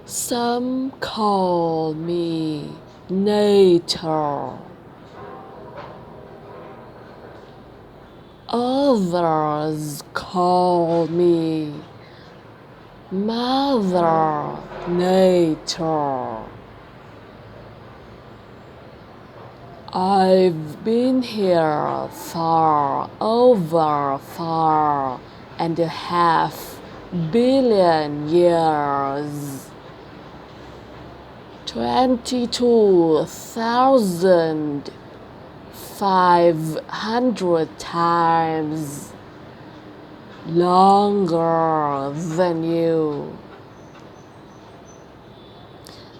Some call me nature, others call me Mother Nature. I've been here for over 4.5 billion years. 22,500 times longer than you.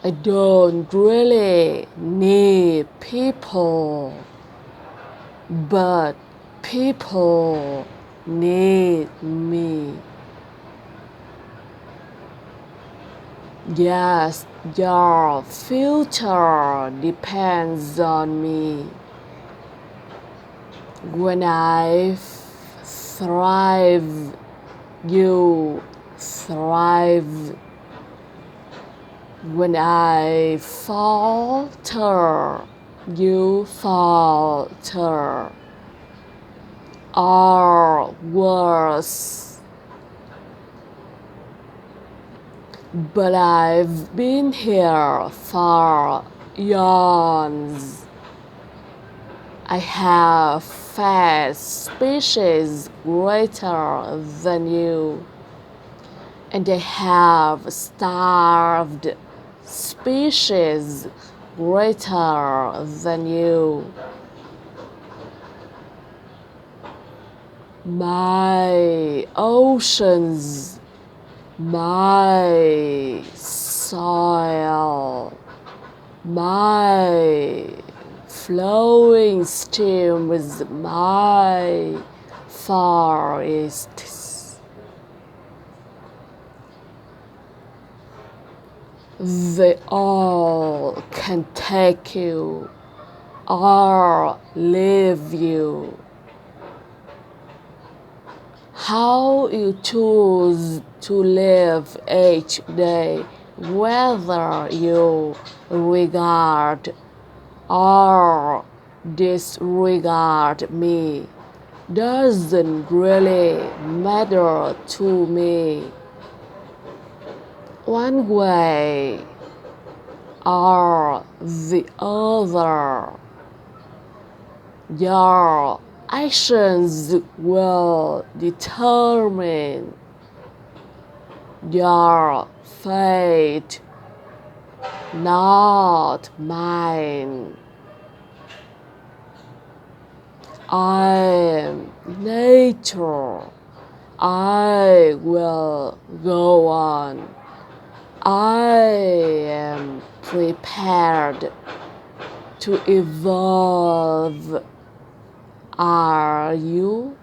I don't really need people, but people need me. Yes, your future depends on me. When I thrive, you thrive. When I falter, you falter. Or worse. But I've been here for eons. I have fed species greater than you, and I have starved species greater than you. My oceans, my soil, my flowing streams, my forests, they all can take you or leave you. How you choose to live each day, whether you regard or disregard me, doesn't really matter to me. One way or the other, your actions will determine your fate, not mine. I am nature. I will go on. I am prepared to evolve. Are you?